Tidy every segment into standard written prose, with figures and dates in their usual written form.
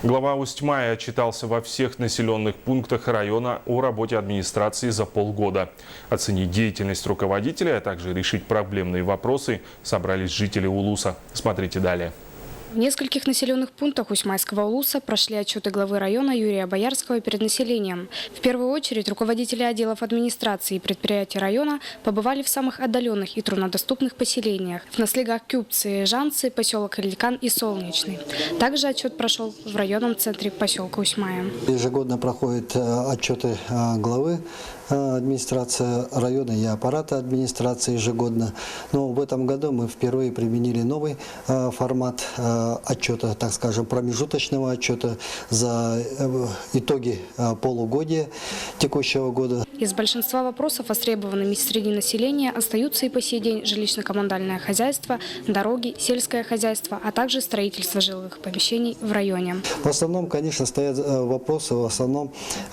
Глава Усть-Мая отчитался во всех населенных пунктах района о работе администрации за полгода. Оценить деятельность руководителя, а также решить проблемные вопросы собрались жители Улуса. Смотрите далее. В нескольких населенных пунктах Усть-Майского Улуса прошли отчеты главы района Юрия Боярского перед населением. В первую очередь руководители отделов администрации и предприятий района побывали в самых отдаленных и труднодоступных поселениях. В наслегах Кюбцы, Жанцы, поселок Ильдикан и Солнечный. Также отчет прошел в районном центре поселка Усть-Мая. Ежегодно проходят отчеты главы администрации района и аппарата администрации ежегодно. Но в этом году мы впервые применили новый формат отчета, так скажем, промежуточного отчета за итоги полугодия текущего года. Из большинства вопросов, востребованными среди населения, остаются и по сей день жилищно-коммунальное хозяйство, дороги, сельское хозяйство, а также строительство жилых помещений в районе. В основном, конечно, стоят вопросы,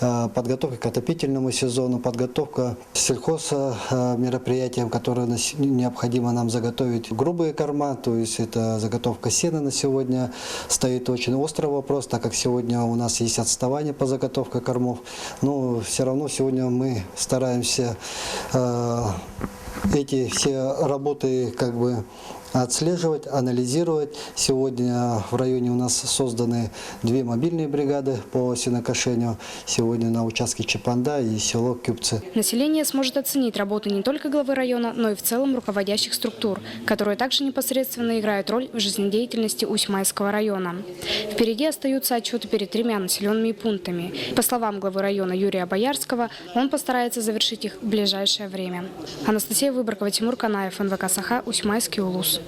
подготовка к отопительному сезону, подготовка сельхозмероприятиям, которые необходимо нам заготовить. Грубые корма, то есть это заготовка сена на сегодня стоит очень острый вопрос, так как сегодня у нас есть отставание по заготовке кормов. Но все равно сегодня мы стараемся эти все работы отслеживать, анализировать. Сегодня в районе у нас созданы 2 мобильные бригады по сенокошению. Сегодня на участке Чапанда и село Кюбцы. Население сможет оценить работу не только главы района, но и в целом руководящих структур, которые также непосредственно играют роль в жизнедеятельности Усть-Майского района. Впереди остаются отчеты перед 3 населенными пунктами. По словам главы района Юрия Боярского, он постарается завершить их в ближайшее время. Анастасия Выборкова, Тимур Канаев, НВК Саха, Усть-Майский Улус.